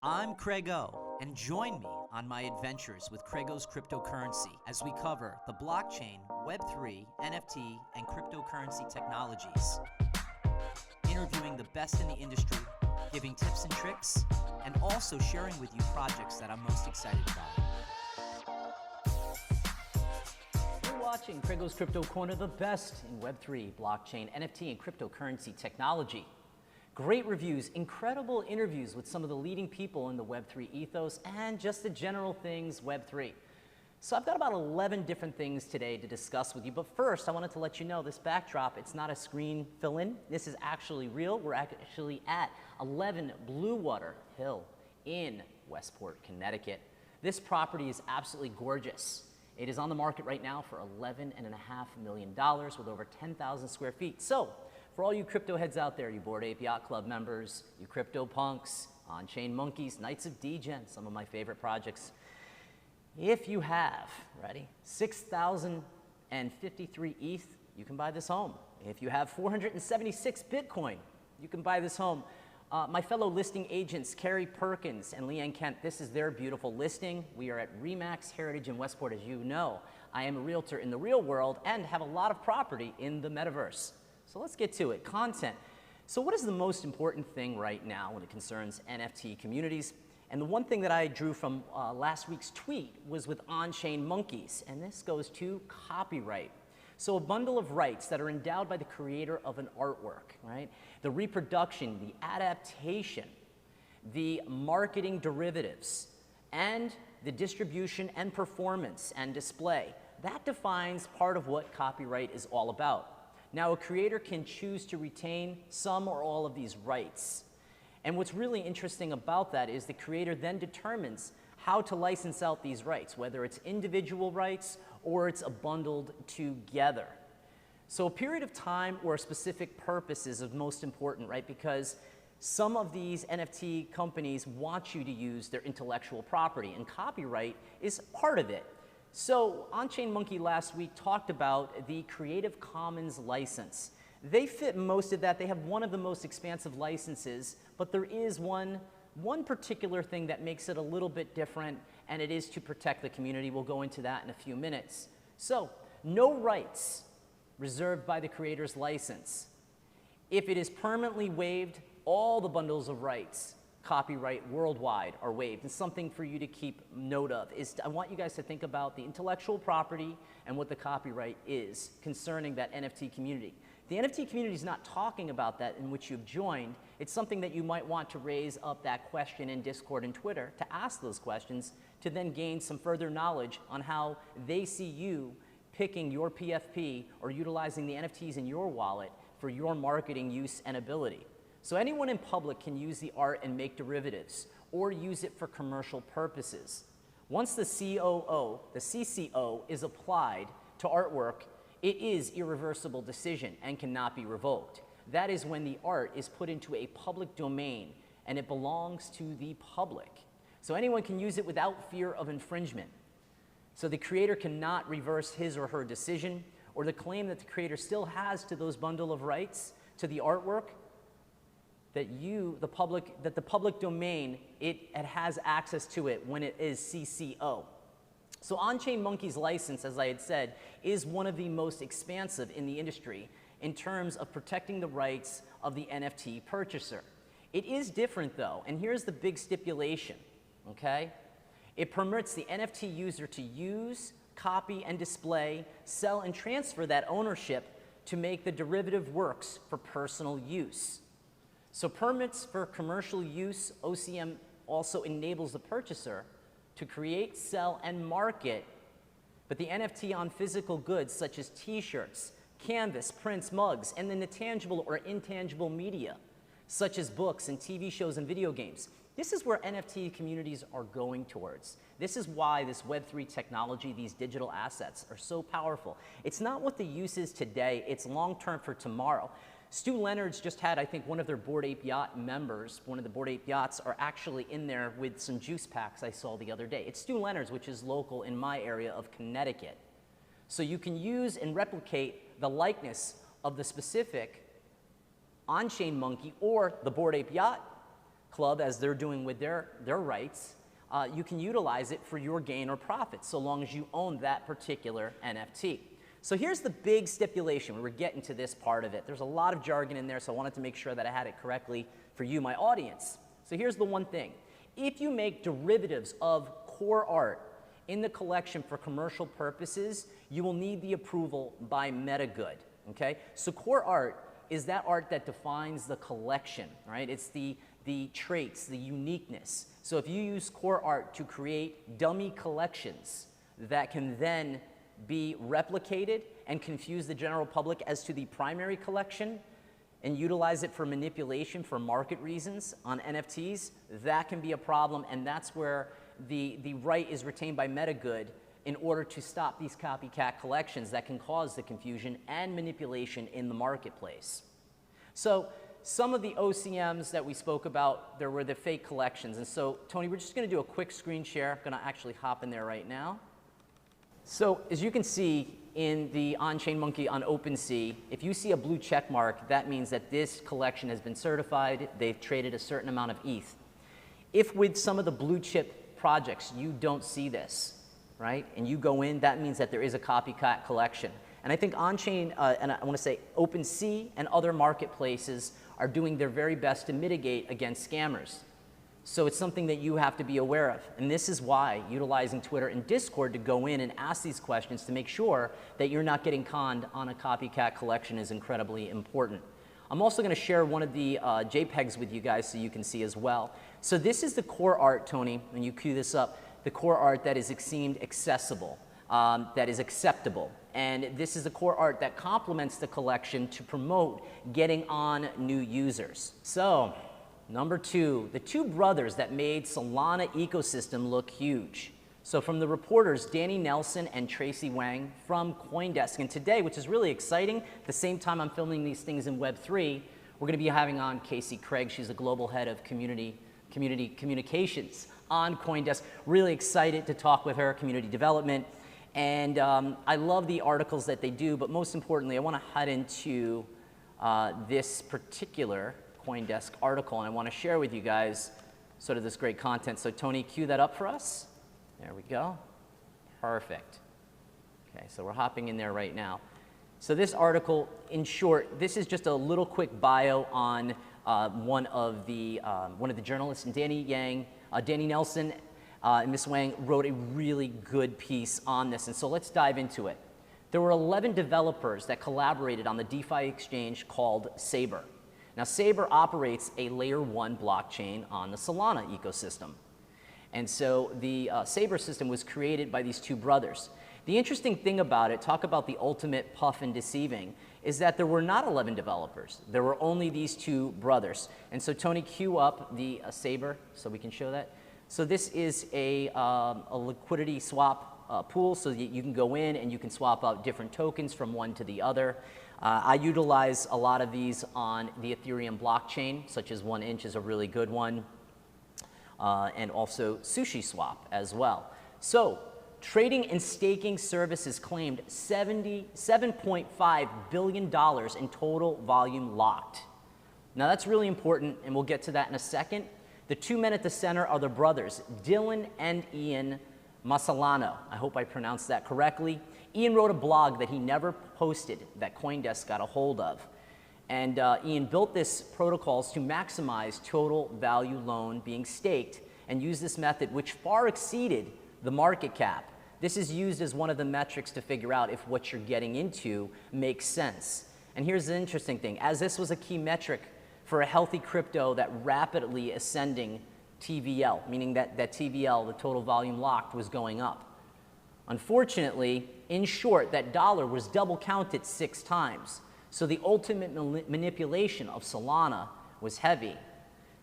I'm CraigO, and join me on my adventures with CraigO's cryptocurrency as we cover the blockchain, Web3, NFT, and cryptocurrency technologies. Interviewing the best in the industry, giving tips and tricks, and also sharing with you projects that I'm most excited about. You're watching CraigO's Crypto Corner, the best in Web3, blockchain, NFT, and cryptocurrency technology. Great reviews, incredible interviews with some of the leading people in the Web3 ethos, and just the general things Web3. So I've got about 11 different things today to discuss with you, but first I wanted to let you know this backdrop, it's not a screen fill-in. This is actually real. We're actually at 11 Blue Water Hill in Westport, Connecticut. This property is absolutely gorgeous. It is on the market right now for $11.5 million with over 10,000 square feet. So, for all you crypto heads out there, you Bored Ape Yacht Club members, you crypto punks, on-chain monkeys, Knights of Degen, some of my favorite projects. If you have, ready, 6,053 ETH, you can buy this home. If you have 476 Bitcoin, you can buy this home. My fellow listing agents, Carrie Perkins and Leanne Kent, this is their beautiful listing. We are at Remax Heritage in Westport, as you know. I am a realtor in the real world and have a lot of property in the metaverse. So let's get to it. Content. So what is the most important thing right now when it concerns NFT communities? And the one thing that I drew from last week's tweet was with on-chain monkeys, and this goes to copyright. So a bundle of rights that are endowed by the creator of an artwork, right? The reproduction, the adaptation, the marketing derivatives, and the distribution and performance and display. That defines part of what copyright is all about. Now, a creator can choose to retain some or all of these rights. And what's really interesting about that is the creator then determines how to license out these rights, whether it's individual rights or it's bundled together. So a period of time or a specific purpose is most important, right? Because some of these NFT companies want you to use their intellectual property, and copyright is part of it. So On-Chain Monkey last week talked about the Creative Commons license. They fit most of that. They have one of the most expansive licenses, but there is one particular thing that makes it a little bit different, and it is to protect the community. We'll go into that in a few minutes. So no rights reserved by the creator's license. If it is permanently waived, all the bundles of rights copyright worldwide are waived. And something for you to keep note of is I want you guys to think about the intellectual property and what the copyright is concerning that NFT community. The NFT community is not talking about that in which you've joined. It's something that you might want to raise up that question in Discord and Twitter to ask those questions to then gain some further knowledge on how they see you picking your PFP or utilizing the NFTs in your wallet for your marketing use and ability. So anyone in public can use the art and make derivatives or use it for commercial purposes. Once the CCO is applied to artwork, it is irreversible decision and cannot be revoked. That is when the art is put into a public domain and it belongs to the public. So anyone can use it without fear of infringement. So the creator cannot reverse his or her decision or the claim that the creator still has to those bundle of rights to the artwork that the public domain, it has access to it when it is CCO. So On-Chain Monkey's license, as I had said, is one of the most expansive in the industry in terms of protecting the rights of the NFT purchaser. It is different though, and here's the big stipulation, okay? It permits the NFT user to use, copy, and display, sell, and transfer that ownership to make the derivative works for personal use. So permits for commercial use, OCM also enables the purchaser to create, sell, and market, but the NFT on physical goods such as t-shirts, canvas, prints, mugs, and then the tangible or intangible media, such as books and TV shows and video games. This is where NFT communities are going towards. This is why this Web3 technology, these digital assets, are so powerful. It's not what the use is today, it's long-term for tomorrow. Stu Leonard's just had, I think, one of their Bored Ape Yacht members, one of the Bored Ape Yachts, are actually in there with some juice packs I saw the other day. It's Stu Leonard's, which is local in my area of Connecticut. So you can use and replicate the likeness of the specific on-chain monkey or the Bored Ape Yacht club, as they're doing with their rights, you can utilize it for your gain or profit, so long as you own that particular NFT. So here's the big stipulation. We're getting to this part of it. There's a lot of jargon in there, so I wanted to make sure that I had it correctly for you, my audience. So here's the one thing. If you make derivatives of core art in the collection for commercial purposes, you will need the approval by MetaGood, okay? So core art is that art that defines the collection, right? It's the traits, the uniqueness. So if you use core art to create dummy collections that can then be replicated and confuse the general public as to the primary collection and utilize it for manipulation for market reasons on NFTs, that can be a problem, and that's where the right is retained by MetaGood in order to stop these copycat collections that can cause the confusion and manipulation in the marketplace. So some of the OCMs that we spoke about, there were the fake collections. And so, Tony, we're just going to do a quick screen share. I'm going to actually hop in there right now. So as you can see in the on-chain monkey on OpenSea, if you see a blue check mark, that means that this collection has been certified. They've traded a certain amount of ETH. If with some of the blue chip projects you don't see this, right, and you go in, that means that there is a copycat collection. And I think on-chain, and I want to say OpenSea and other marketplaces are doing their very best to mitigate against scammers. So it's something that you have to be aware of. And this is why utilizing Twitter and Discord to go in and ask these questions to make sure that you're not getting conned on a copycat collection is incredibly important. I'm also going to share one of the JPEGs with you guys so you can see as well. So this is the core art, Tony, when you cue this up, the core art that is seemed accessible, that is acceptable. And this is the core art that complements the collection to promote getting on new users. So, number two, the two brothers that made Solana ecosystem look huge. So from the reporters, Danny Nelson and Tracy Wang from CoinDesk. And today, which is really exciting, at the same time I'm filming these things in Web3, we're going to be having on Casey Craig. She's the global head of community communications on CoinDesk. Really excited to talk with her, community development. And I love the articles that they do, but most importantly, I want to head into this particular CoinDesk article, and I want to share with you guys sort of this great content. So Tony, cue that up for us. There we go. Perfect. Okay, so we're hopping in there right now. So this article, in short, this is just a little quick bio on one of the journalists, and Danny Nelson and Ms. Wang wrote a really good piece on this. And so let's dive into it. There were 11 developers that collaborated on the DeFi exchange called Saber. Now, Saber operates a layer 1 blockchain on the Solana ecosystem. And so the Saber system was created by these two brothers. The interesting thing about it, talk about the ultimate puff and deceiving, is that there were not 11 developers. There were only these two brothers. And so Tony, cue up the Saber so we can show that. So this is a liquidity swap pool, so that you can go in and you can swap out different tokens from one to the other. I utilize a lot of these on the Ethereum blockchain, such as 1inch is a really good one, and also SushiSwap as well. So trading and staking services claimed $77.5 billion in total volume locked. Now that's really important, and we'll get to that in a second. The two men at the center are the brothers, Dylan and Ian Masalano. I hope I pronounced that correctly. Ian wrote a blog that he never posted that CoinDesk got a hold of. And Ian built this protocols to maximize total value loan being staked and used this method which far exceeded the market cap. This is used as one of the metrics to figure out if what you're getting into makes sense. And here's the interesting thing. As this was a key metric for a healthy crypto that rapidly ascending TVL, meaning that TVL, the total volume locked, was going up. Unfortunately, in short, that dollar was double counted 6 times. So the ultimate manipulation of Solana was heavy.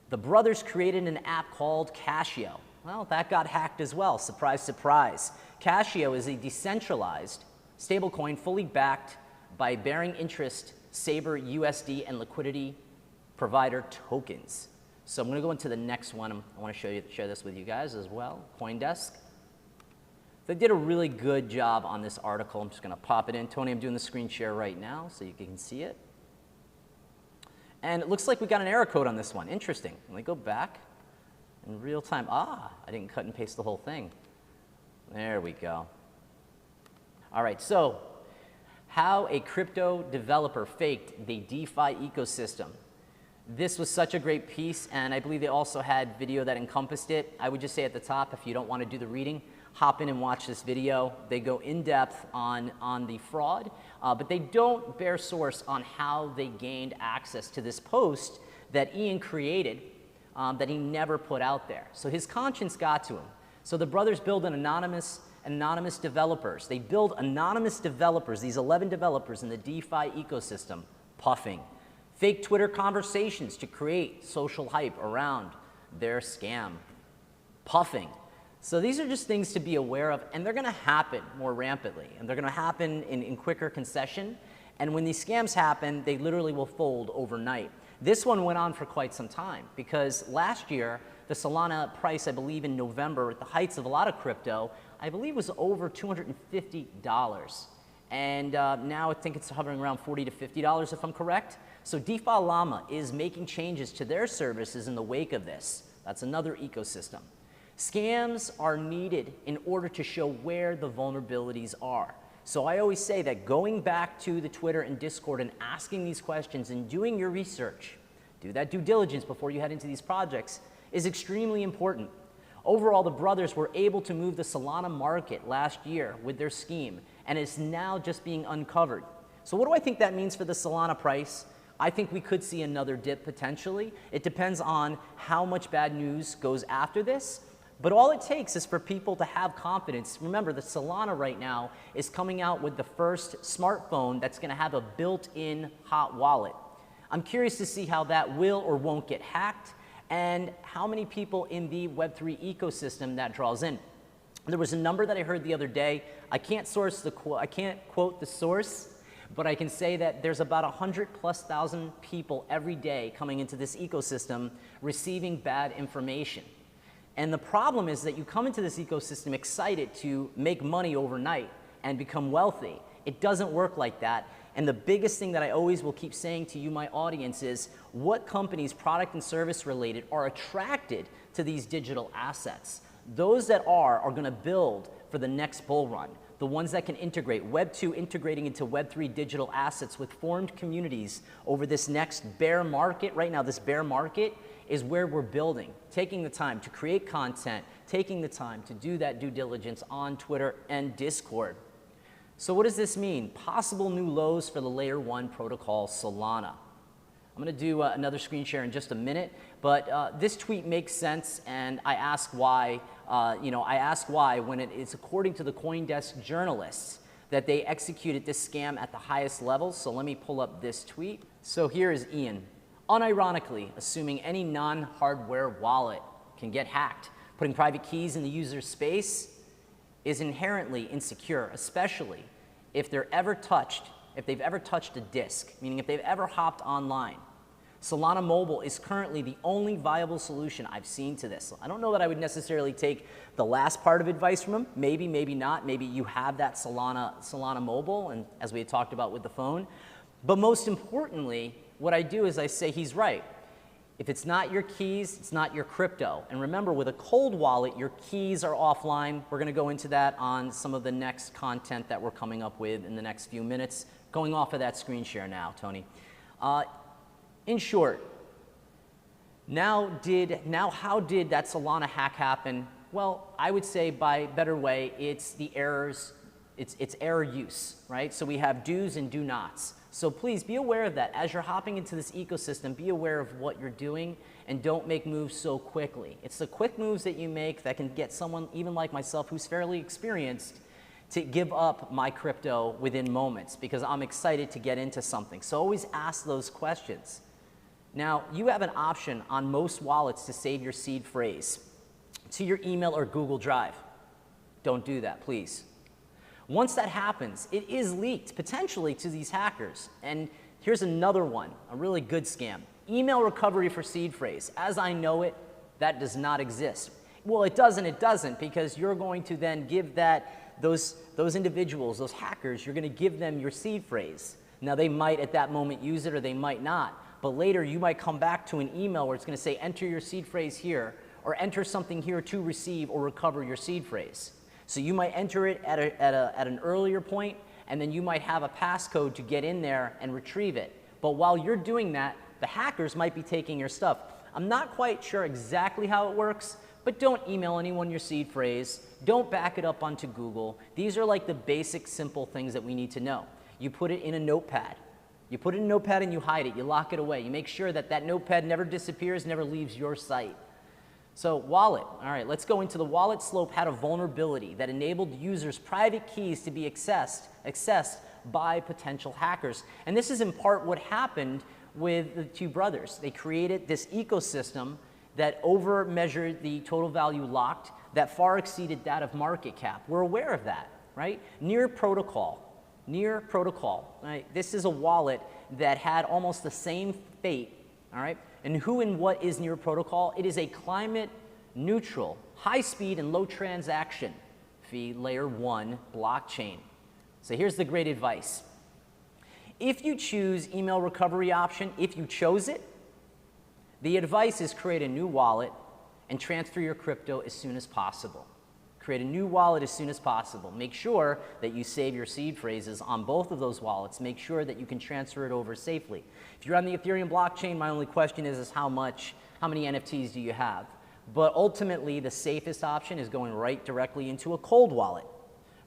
The brothers created an app called Cashio. Well, that got hacked as well, surprise, surprise. Cashio is a decentralized stablecoin fully backed by bearing interest Saber USD and liquidity provider tokens. So I'm going to go into the next one. I want to share this with you guys as well, CoinDesk. They did a really good job on this article. I'm just going to pop it in. Tony, I'm doing the screen share right now so you can see it. And it looks like we got an error code on this one. Interesting. Let me go back in real time. Ah, I didn't cut and paste the whole thing. There we go. All right, so how a crypto developer faked the DeFi ecosystem. This was such a great piece, and I believe they also had video that encompassed it. I would just say at the top, if you don't want to do the reading, hop in and watch this video. They go in depth on the fraud, but they don't bear source on how they gained access to this post that Ian created that he never put out there. So his conscience got to him. So the brothers build an anonymous developers. They build anonymous developers, these 11 developers in the DeFi ecosystem, puffing. Fake Twitter conversations to create social hype around their scam. Puffing. So these are just things to be aware of, and they're going to happen more rampantly, and they're going to happen in quicker concession. And when these scams happen, they literally will fold overnight. This one went on for quite some time because last year, the Solana price, I believe in November, at the heights of a lot of crypto, I believe was over $250. And now I think it's hovering around $40 to $50 if I'm correct. So DeFi Llama is making changes to their services in the wake of this. That's another ecosystem. Scams are needed in order to show where the vulnerabilities are. So I always say that going back to the Twitter and Discord and asking these questions and doing your research, do that due diligence before you head into these projects, is extremely important. Overall, the brothers were able to move the Solana market last year with their scheme, and it's now just being uncovered. So what do I think that means for the Solana price? I think we could see another dip potentially. It depends on how much bad news goes after this. But all it takes is for people to have confidence. Remember, the Solana right now is coming out with the first smartphone that's going to have a built-in hot wallet. I'm curious to see how that will or won't get hacked and how many people in the Web3 ecosystem that draws in. There was a number that I heard the other day. I can't quote the source, but I can say that there's about 100,000+ people every day coming into this ecosystem receiving bad information. And the problem is that you come into this ecosystem excited to make money overnight and become wealthy. It doesn't work like that. And the biggest thing that I always will keep saying to you, my audience, is what companies, product and service related, are attracted to these digital assets. Those that are going to build for the next bull run. The ones that can integrate, Web 2 integrating into Web 3 digital assets with formed communities over this next bear market. Right now, this bear market is where we're building, taking the time to create content, taking the time to do that due diligence on Twitter and Discord. So what does this mean? Possible new lows for the layer 1 protocol Solana. I'm going to do another screen share in just a minute, but this tweet makes sense, and I ask why. I ask why when it is according to the CoinDesk journalists that they executed this scam at the highest levels. So let me pull up this tweet. So here is Ian. Unironically, assuming any non-hardware wallet can get hacked, putting private keys in the user's space is inherently insecure, especially if they've ever touched a disk, meaning if they've ever hopped online. Solana Mobile is currently the only viable solution I've seen to this. I don't know that I would necessarily take the last part of advice from him. Maybe, maybe not. Maybe you have that Solana Mobile, and as we had talked about with the phone. But most importantly, what I do is I say he's right. If it's not your keys, it's not your crypto. And remember, with a cold wallet, your keys are offline. We're going to go into that on some of the next content that we're coming up with in the next few minutes. Going off of that screen share now, Tony. In short, now how did that Solana hack happen? Well, I would say by better way, it's the errors, it's error use, right? So we have do's and do nots. So please be aware of that. As you're hopping into this ecosystem, be aware of what you're doing and don't make moves so quickly. It's the quick moves that you make that can get someone, even like myself, who's fairly experienced, to give up my crypto within moments because I'm excited to get into something. So always ask those questions. Now, you have an option on most wallets to save your seed phrase to your email or Google Drive. Don't do that, please. Once that happens, it is leaked potentially to these hackers. And here's another one, a really good scam. Email recovery for seed phrase. As I know it, that does not exist. Well, it doesn't, because you're going to then give those individuals, those hackers, you're going to give them your seed phrase. Now, they might at that moment use it or they might not. but later you might come back to an email where it's going to say enter your seed phrase here, or enter something here to receive or recover your seed phrase. So you might enter it at an earlier point, and then you might have a passcode to get in there and retrieve it. But while you're doing that, the hackers might be taking your stuff. I'm not quite sure exactly how it works, but don't email anyone your seed phrase. Don't back it up onto Google. These are like the basic, simple things that we need to know. You put it in a notepad. You put it in a notepad and you hide it. You lock it away. You make sure that that notepad never disappears, never leaves your site. So wallet. All right, let's go into the wallet slope had a vulnerability that enabled users' private keys to be accessed by potential hackers. And this is in part what happened with the two brothers. They created this ecosystem that over-measured the total value locked that far exceeded that of market cap. We're aware of that, right? Near Protocol, right? This is a wallet that had almost the same fate, all right? And who and what is Near Protocol? It is a climate neutral, high speed and low transaction fee layer 1 blockchain. So here's the great advice. If you choose email recovery option, if you chose it, the advice is create a new wallet and transfer your crypto as soon as possible. Create a new wallet as soon as possible. Make sure that you save your seed phrases on both of those wallets. Make sure that you can transfer it over safely. If you're on the Ethereum blockchain, my only question is how many NFTs do you have? But ultimately, the safest option is going right directly into a cold wallet.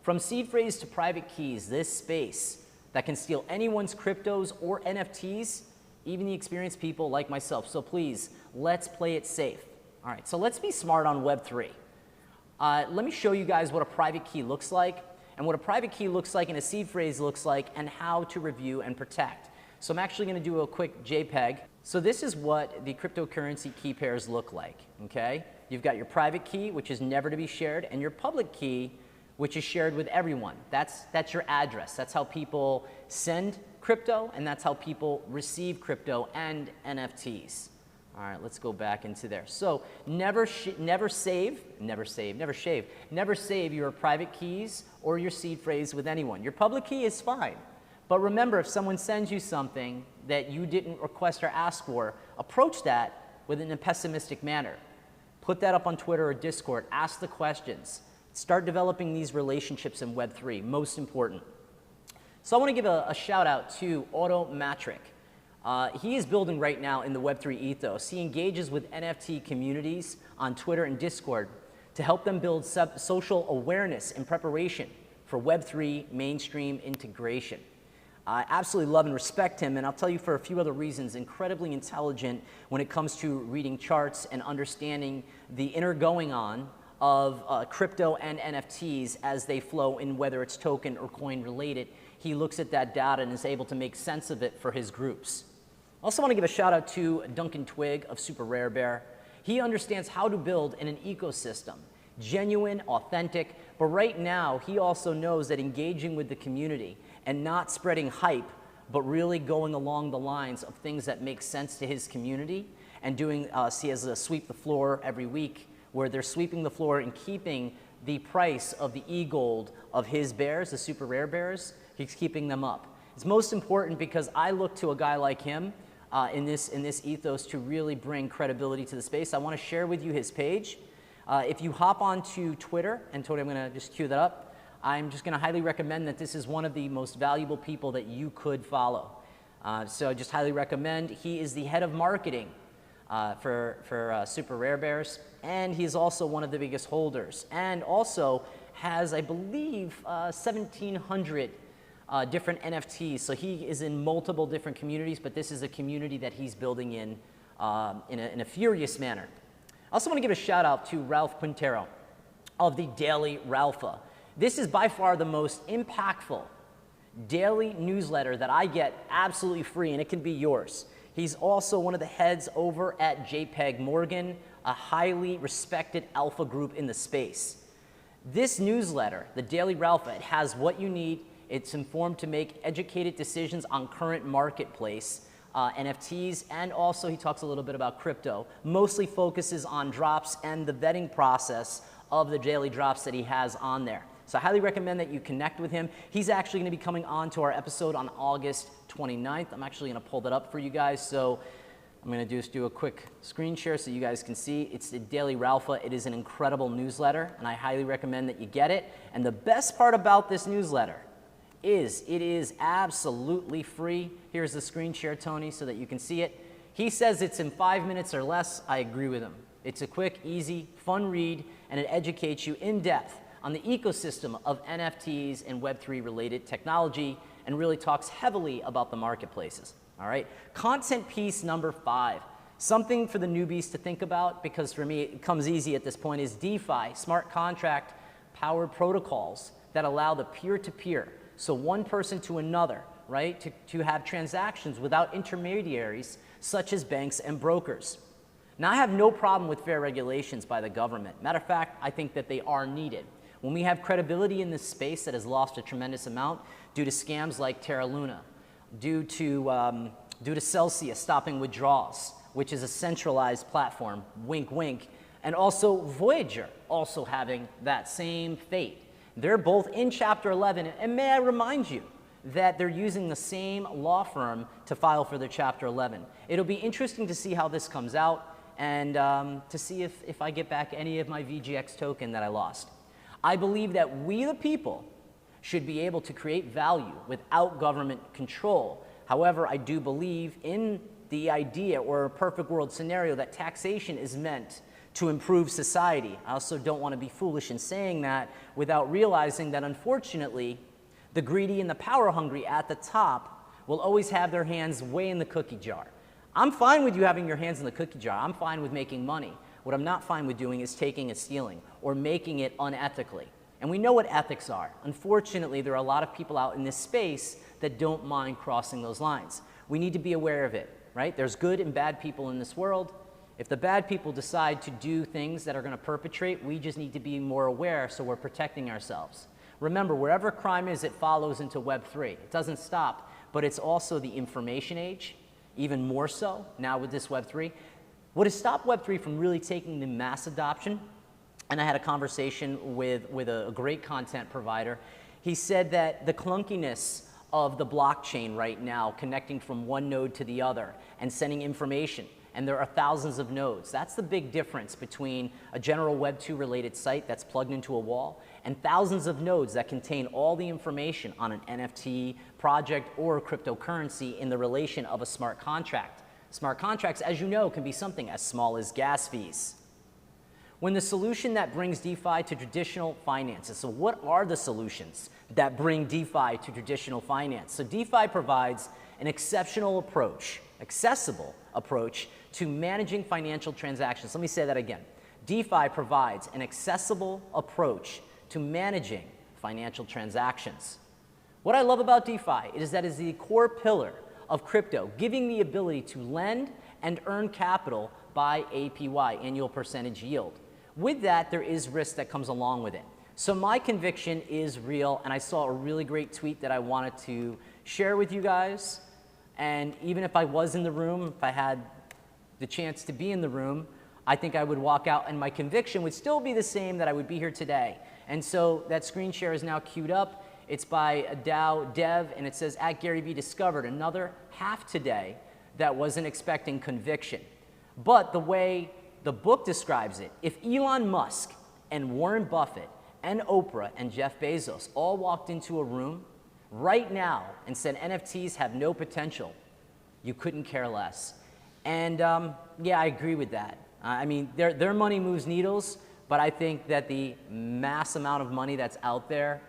From seed phrase to private keys, this space that can steal anyone's cryptos or NFTs, even the experienced people like myself. So please, let's play it safe. All right, so let's be smart on Web3. Let me show you guys what a private key looks like, and what a private key looks like and a seed phrase looks like, and how to review and protect. So I'm actually going to do a quick JPEG. So this is what the cryptocurrency key pairs look like, okay? You've got your private key, which is never to be shared, and your public key, which is shared with everyone. That's your address. That's how people send crypto, and that's how people receive crypto and NFTs. All right, let's go back into there. So never save your private keys or your seed phrase with anyone. Your public key is fine. But remember, if someone sends you something that you didn't request or ask for, approach that in a pessimistic manner. Put that up on Twitter or Discord. Ask the questions. Start developing these relationships in Web3, most important. So I want to give a shout out to Automatric. He is building right now in the Web3 ethos. He engages with NFT communities on Twitter and Discord to help them build social awareness and preparation for Web3 mainstream integration. I absolutely love and respect him, and I'll tell you for a few other reasons, incredibly intelligent when it comes to reading charts and understanding the inner going on of crypto and NFTs as they flow in, whether it's token or coin related. He looks at that data and is able to make sense of it for his groups. I also want to give a shout out to Duncan Twig of Super Rare Bear. He understands how to build in an ecosystem, genuine, authentic, but right now he also knows that engaging with the community and not spreading hype, but really going along the lines of things that make sense to his community and doing, he has a sweep the floor every week where they're sweeping the floor and keeping the price of the e-gold of his bears, the Super Rare Bears, he's keeping them up. It's most important because I look to a guy like him in this ethos to really bring credibility to the space. I want to share with you his page. If you hop onto Twitter, and Tony, I'm going to just cue that up, I'm just going to highly recommend that this is one of the most valuable people that you could follow. So I just highly recommend. He is the head of marketing for Super Rare Bears, and he's also one of the biggest holders, and also has, I believe, 1,700 different NFTs. So he is in multiple different communities, but this is a community that he's building in a furious manner. I also want to give a shout out to Ralph Quintero of the Daily Ralpha. This is by far the most impactful daily newsletter that I get absolutely free, and it can be yours. He's also one of the heads over at JPEG Morgan, a highly respected alpha group in the space. This newsletter, the Daily Ralpha, it has what you need. It's informed to make educated decisions on current marketplace, NFTs, and also he talks a little bit about crypto. Mostly focuses on drops and the vetting process of the daily drops that he has on there. So I highly recommend that you connect with him. He's actually going to be coming on to our episode on August 29th. I'm actually going to pull that up for you guys. So I'm going to just do a quick screen share so you guys can see. It's the Daily Ralpha. It is an incredible newsletter, and I highly recommend that you get it. And the best part about this newsletter is it is absolutely free. Here's the screen share, Tony, so that you can see it. He says it's in 5 minutes or less. I agree with him. It's a quick, easy, fun read, and it educates you in depth on the ecosystem of NFTs and Web3 related technology, and really talks heavily about the marketplaces. All right, content piece number 5, something for the newbies to think about, because for me it comes easy at this point, is DeFi, smart contract powered protocols that allow the peer-to-peer, so one person to another, right, to have transactions without intermediaries such as banks and brokers. Now, I have no problem with fair regulations by the government. Matter of fact, I think that they are needed. When we have credibility in this space that has lost a tremendous amount due to scams like Terra Luna, due to Celsius stopping withdrawals, which is a centralized platform, wink, wink, and also Voyager also having that same fate. They're both in Chapter 11, and may I remind you that they're using the same law firm to file for their Chapter 11. It'll be interesting to see how this comes out, and to see if I get back any of my VGX token that I lost. I believe that we, the people, should be able to create value without government control. However, I do believe in the idea, or a perfect world scenario, that taxation is meant to improve society. I also don't want to be foolish in saying that without realizing that, unfortunately, the greedy and the power hungry at the top will always have their hands way in the cookie jar. I'm fine with you having your hands in the cookie jar. I'm fine with making money. What I'm not fine with doing is taking and stealing or making it unethically. And we know what ethics are. Unfortunately, there are a lot of people out in this space that don't mind crossing those lines. We need to be aware of it, right? There's good and bad people in this world. If the bad people decide to do things that are going to perpetrate, we just need to be more aware so we're protecting ourselves. Remember, wherever crime is, it follows into Web3. It doesn't stop, but it's also the information age, even more so now with this Web3. What has stopped Web3 from really taking the mass adoption, and I had a conversation with a great content provider. He said that the clunkiness of the blockchain right now, connecting from one node to the other and sending information, and there are thousands of nodes. That's the big difference between a general Web 2 related site that's plugged into a wall and thousands of nodes that contain all the information on an NFT project or cryptocurrency in the relation of a smart contract. Smart contracts, as you know, can be something as small as gas fees. When the solution that brings DeFi to traditional finances, so what are the solutions that bring DeFi to traditional finance? So DeFi provides an exceptional approach, accessible approach to managing financial transactions. Let me say that again. DeFi provides an accessible approach to managing financial transactions. What I love about DeFi is that it is the core pillar of crypto, giving the ability to lend and earn capital by APY, annual percentage yield. With that, there is risk that comes along with it. So my conviction is real, and I saw a really great tweet that I wanted to share with you guys. And even if I was in the room, if I had the chance to be in the room, I think I would walk out and my conviction would still be the same, that I would be here today. And so that screen share is now queued up. It's by a DAO dev, and it says, @GaryV discovered another half today that wasn't expecting conviction. But the way the book describes it, if Elon Musk and Warren Buffett and Oprah and Jeff Bezos all walked into a room right now and said NFTs have no potential, you couldn't care less. And yeah, I agree with that. I mean, their money moves needles, but I think that the mass amount of money that's out there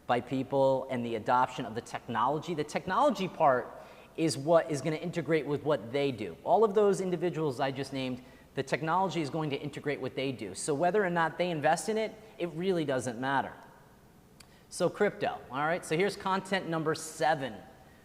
by people and the adoption of the technology part is what is going to integrate with what they do. All of those individuals I just named, the technology is going to integrate what they do. So whether or not they invest in it, it really doesn't matter. So crypto, all right? So here's content number 7,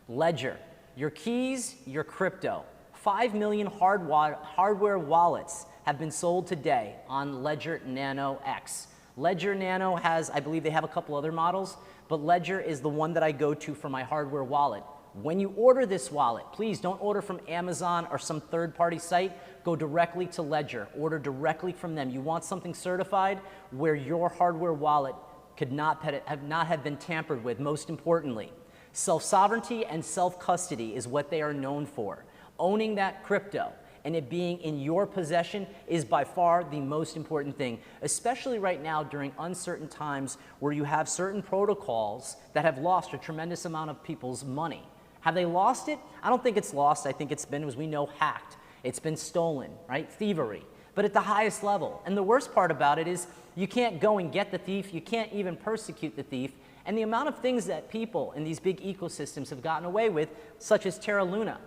Ledger. Your keys, your crypto. 5 million hardware wallets have been sold today on Ledger Nano X. Ledger Nano has, I believe they have a couple other models, but Ledger is the one that I go to for my hardware wallet. When you order this wallet, please don't order from Amazon or some third-party site. Go directly to Ledger. Order directly from them. You want something certified where your hardware wallet could not have been tampered with. Most importantly, self-sovereignty and self-custody is what they are known for. Owning that crypto and it being in your possession is by far the most important thing, especially right now during uncertain times where you have certain protocols that have lost a tremendous amount of people's money. Have they lost it? I don't think it's lost. I think it's been, as we know, hacked. It's been stolen, right? Thievery, but at the highest level. And the worst part about it is you can't go and get the thief. You can't even persecute the thief. And the amount of things that people in these big ecosystems have gotten away with, such as Terra Luna.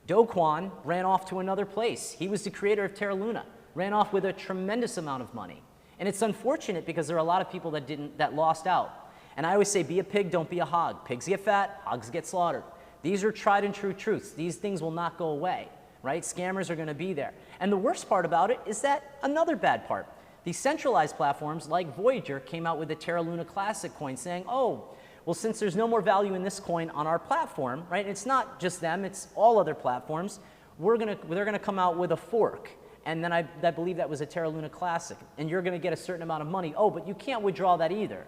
Do Kwon ran off to another place. He was the creator of Terra Luna, ran off with a tremendous amount of money. And it's unfortunate because there are a lot of people that lost out. And I always say, be a pig, don't be a hog. Pigs get fat, hogs get slaughtered. These are tried and true truths. These things will not go away, right? Scammers are going to be there. And the worst part about it is that another bad part. These centralized platforms like Voyager came out with the Terra Luna Classic coin saying, oh, well, since there's no more value in this coin on our platform, right? And it's not just them, it's all other platforms. They're gonna come out with a fork. And then I believe that was a Terra Luna Classic. And you're gonna get a certain amount of money. Oh, but you can't withdraw that either.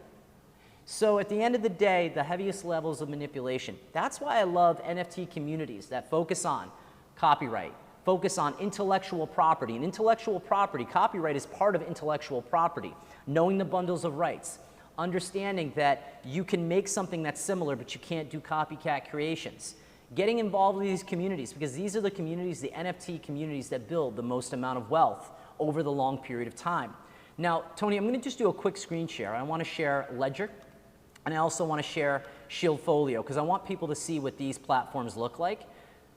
So at the end of the day, the heaviest levels of manipulation. That's why I love NFT communities that focus on copyright, focus on intellectual property. And intellectual property, copyright is part of intellectual property. Knowing the bundles of rights. Understanding that you can make something that's similar, but you can't do copycat creations. Getting involved with these communities, because these are the communities, the NFT communities that build the most amount of wealth over the long period of time. Now, Tony, I'm going to just do a quick screen share. I want to share Ledger, and I also want to share Shieldfolio, because I want people to see what these platforms look like.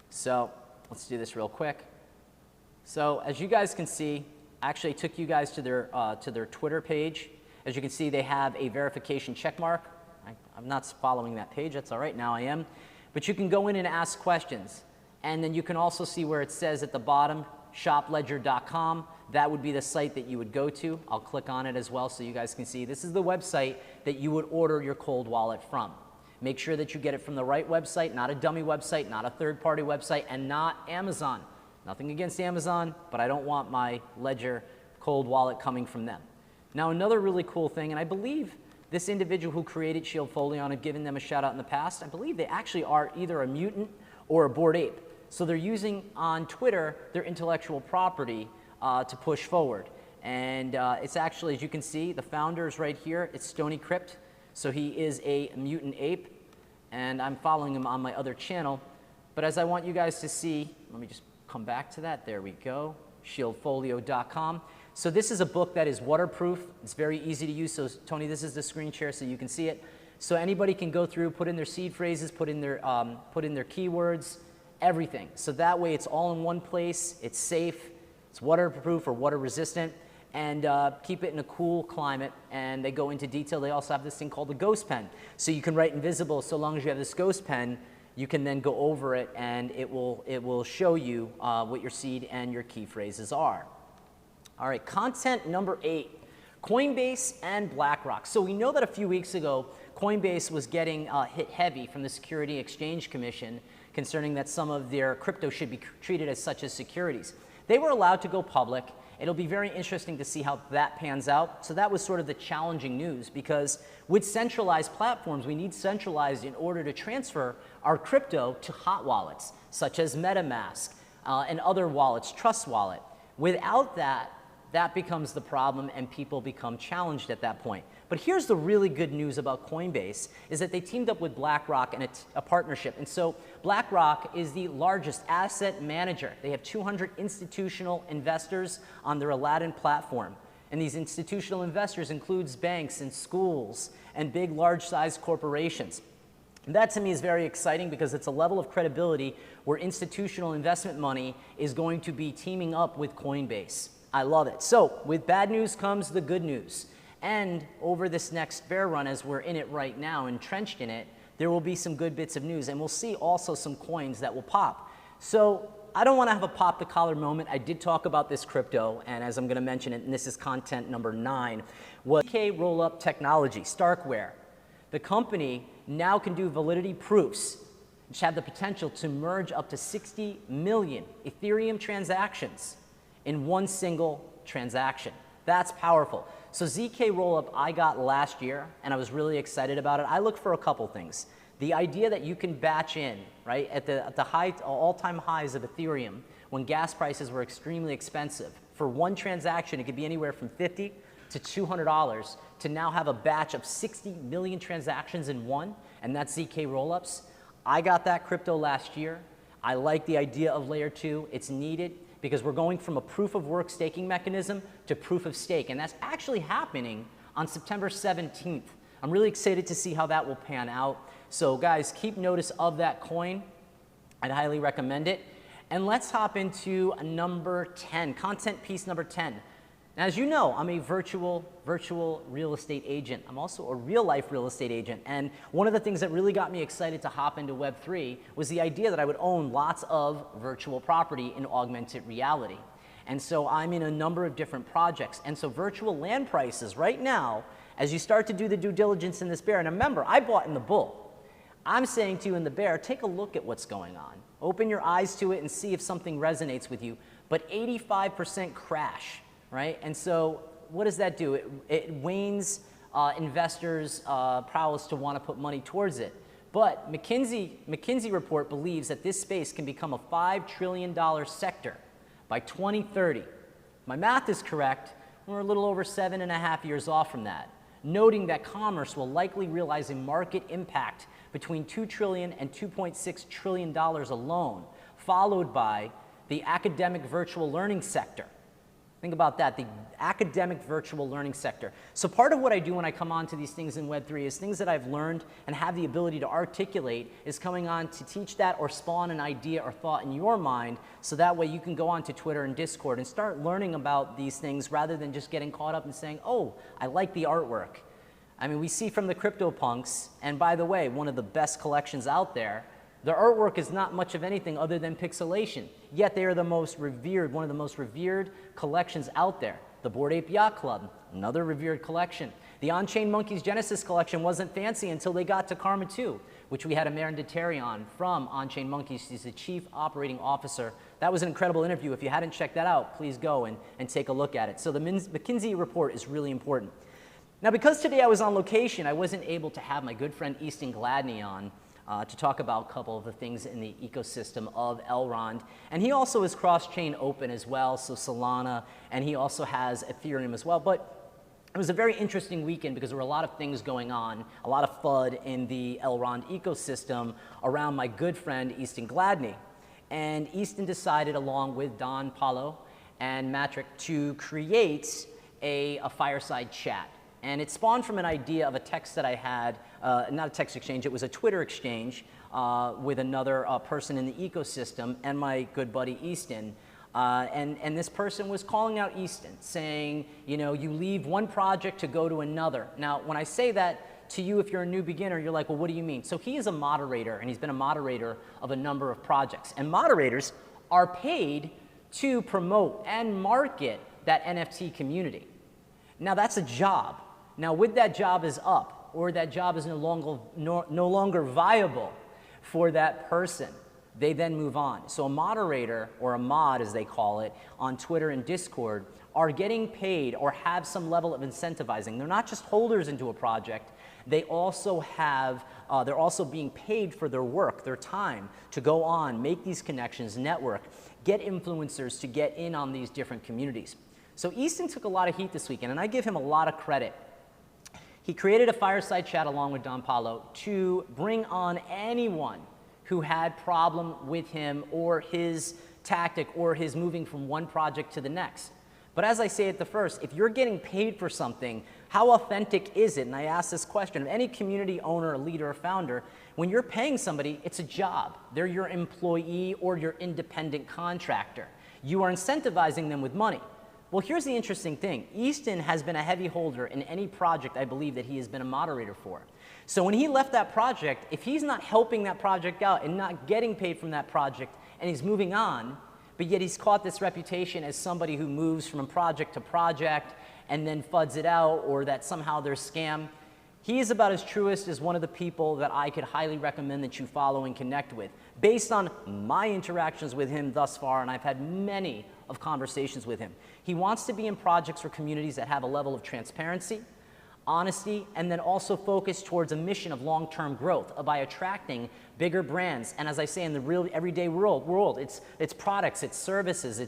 So let's do this real quick. So as you guys can see, I actually took you guys to their Twitter page. As you can see, they have a verification check mark. I'm not following that page. That's all right. Now I am. But you can go in and ask questions. And then you can also see where it says at the bottom, shopledger.com. That would be the site that you would go to. I'll click on it as well so you guys can see. This is the website that you would order your cold wallet from. Make sure that you get it from the right website, not a dummy website, not a third-party website, and not Amazon. Nothing against Amazon, but I don't want my Ledger cold wallet coming from them. Now, another really cool thing, and I believe this individual who created Shieldfolio, and I've given them a shout out in the past, I believe they actually are either a mutant or a Bored Ape. So they're using on Twitter their intellectual property to push forward. And it's actually, as you can see, the founder is right here. It's Stony Crypt. So he is a mutant ape, and I'm following him on my other channel. But as I want you guys to see, let me just come back to that. There we go, shieldfolio.com. So this is a book that is waterproof. It's very easy to use. So Tony, this is the screen share so you can see it. So anybody can go through, put in their seed phrases, put in their keywords, everything. So that way it's all in one place. It's safe. It's waterproof or water resistant, and keep it in a cool climate. And they go into detail. They also have this thing called the ghost pen. So you can write invisible. So long as you have this ghost pen, you can then go over it, and it will show you what your seed and your key phrases are. All right, content number 8, Coinbase and BlackRock. So we know that a few weeks ago, Coinbase was getting hit heavy from the Securities Exchange Commission concerning that some of their crypto should be treated as such as securities. They were allowed to go public. It'll be very interesting to see how that pans out. So that was sort of the challenging news, because with centralized platforms, we need centralized in order to transfer our crypto to hot wallets, such as MetaMask and other wallets, Trust Wallet. Without that, that becomes the problem, and people become challenged at that point. But here's the really good news about Coinbase, is that they teamed up with BlackRock in a partnership. And so BlackRock is the largest asset manager. They have 200 institutional investors on their Aladdin platform. And these institutional investors includes banks and schools and big, large-sized corporations. And that to me is very exciting, because it's a level of credibility where institutional investment money is going to be teaming up with Coinbase. I love it. So with bad news comes the good news. And over this next bear run, as we're in it right now, entrenched in it, there will be some good bits of news. And we'll see also some coins that will pop. So I don't want to have a pop the collar moment. I did talk about this crypto, and as I'm going to mention it, and this is content number 9, was ZK roll-up technology, StarkWare. The company now can do validity proofs, which have the potential to merge up to 60 million Ethereum transactions in one single transaction. That's powerful. So ZK rollup I got last year, and I was really excited about it. I look for a couple things. The idea that you can batch in, right, at the all-time highs of Ethereum, when gas prices were extremely expensive. For one transaction, it could be anywhere from $50 to $200, to now have a batch of 60 million transactions in one, and that's ZK rollups. I got that crypto last year. I like the idea of layer 2. It's needed because we're going from a proof of work staking mechanism to proof of stake, and that's actually happening on September 17th. I'm really excited to see how that will pan out. So guys, keep notice of that coin. I'd highly recommend it. And let's hop into number 10, content piece number 10. Now, as you know, I'm a virtual real estate agent. I'm also a real life real estate agent. And one of the things that really got me excited to hop into Web3 was the idea that I would own lots of virtual property in augmented reality. And so I'm in a number of different projects. And so virtual land prices right now, as you start to do the due diligence in this bear, and remember, I bought in the bull. I'm saying to you in the bear, take a look at what's going on. Open your eyes to it and see if something resonates with you. But 85% crash, right? And so what does that do? It wanes investors' prowess to want to put money towards it. But McKinsey report believes that this space can become a $5 trillion sector by 2030. My math is correct. We're a little over 7.5 years off from that, noting that commerce will likely realize a market impact between $2 trillion and $2.6 trillion alone, followed by the academic virtual learning sector. Think about that, the academic virtual learning sector. So part of what I do when I come on to these things in Web3 is things that I've learned and have the ability to articulate is coming on to teach that or spawn an idea or thought in your mind, so that way you can go on to Twitter and Discord and start learning about these things rather than just getting caught up and saying, oh, I like the artwork. I mean, we see from the CryptoPunks, and by the way, one of the best collections out there, their artwork is not much of anything other than pixelation, yet they are the most revered, one of the most revered collections out there. The Bored Ape Yacht Club, another revered collection. The On-Chain Monkeys Genesis collection wasn't fancy until they got to Karma 2, which we had Aaron Deteri on from On-Chain Monkeys. He's the Chief Operating Officer. That was an incredible interview. If you hadn't checked that out, please go and take a look at it. So the McKinsey report is really important. Now, because today I was on location, I wasn't able to have my good friend Easton Gladney on to talk about a couple of the things in the ecosystem of ELROND. And he also is cross-chain open as well, so Solana, and he also has Ethereum as well. But it was a very interesting weekend because there were a lot of things going on, a lot of FUD in the ELROND ecosystem around my good friend Easton Gladney. And Easton decided, along with Don Paulo and Matrick, to create a fireside chat. And it spawned from an idea of a text that I had, not a text exchange, it was a Twitter exchange with another person in the ecosystem and my good buddy Easton. And this person was calling out Easton, saying, you know, you leave one project to go to another. Now, when I say that to you, if you're a new beginner, you're like, well, what do you mean? So he is a moderator, and he's been a moderator of a number of projects. And moderators are paid to promote and market that NFT community. Now, that's a job. Now, when that job is up, or that job is no longer viable for that person, they then move on. So a moderator, or a mod as they call it, on Twitter and Discord, are getting paid or have some level of incentivizing. They're not just holders into a project, they also have, they're also being paid for their work, their time, to go on, make these connections, network, get influencers to get in on these different communities. So Easton took a lot of heat this weekend, and I give him a lot of credit. He created a fireside chat along with Don Paulo to bring on anyone who had problem with him or his tactic or his moving from one project to the next. But as I say at the first, if you're getting paid for something, how authentic is it? And I ask this question of any community owner, leader, or founder, when you're paying somebody, it's a job. They're your employee or your independent contractor. You are incentivizing them with money. Well, here's the interesting thing. Easton has been a heavy holder in any project I believe that he has been a moderator for. So when he left that project, if he's not helping that project out and not getting paid from that project and he's moving on, but yet he's caught this reputation as somebody who moves from project to project and then FUDs it out, or that somehow there's scam, he is about as truest as one of the people that I could highly recommend that you follow and connect with. Based on my interactions with him thus far, and I've had many of conversations with him. He wants to be in projects or communities that have a level of transparency, honesty, and then also focus towards a mission of long-term growth by attracting bigger brands. And as I say, in the real everyday world, it's products, it's services,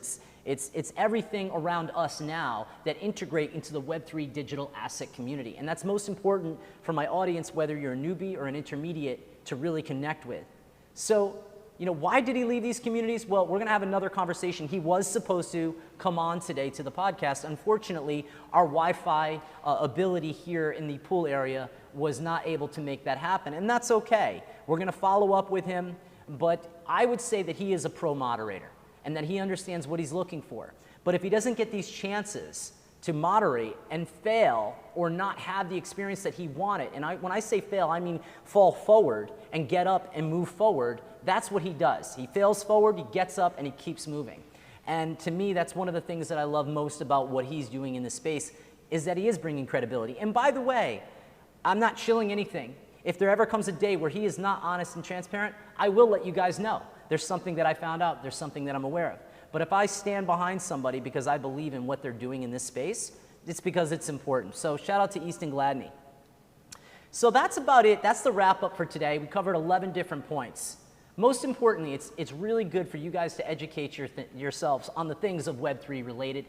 it's everything around us now that integrate into the Web3 digital asset community. And that's most important for my audience, whether you're a newbie or an intermediate, to really connect with. So, you know, why did he leave these communities? Well, we're gonna have another conversation. He was supposed to come on today to the podcast. Unfortunately, our Wi-Fi ability here in the pool area was not able to make that happen, and that's okay. We're gonna follow up with him, but I would say that he is a pro moderator and that he understands what he's looking for. But if he doesn't get these chances to moderate and fail or not have the experience that he wanted, and when I say fail, I mean fall forward and get up and move forward, that's what he does. He fails forward, he gets up, and he keeps moving. And to me, that's one of the things that I love most about what he's doing in this space, is that he is bringing credibility. And by the way, I'm not shilling anything. If there ever comes a day where he is not honest and transparent, I will let you guys know. There's something that I found out, there's something that I'm aware of. But if I stand behind somebody because I believe in what they're doing in this space, it's because it's important. So shout out to Easton Gladney. So that's about it. That's the wrap up for today. We covered 11 different points. Most importantly, it's really good for you guys to educate yourselves on the things of Web3 related,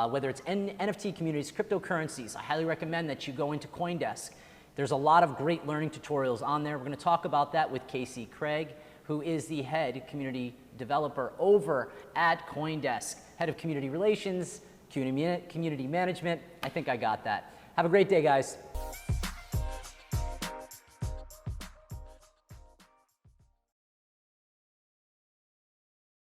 whether it's NFT communities, cryptocurrencies. I highly recommend that you go into CoinDesk. There's a lot of great learning tutorials on there. We're going to talk about that with Casey Craig, who is the head community developer over at CoinDesk, head of community relations, community management. I think I got that. Have a great day, guys.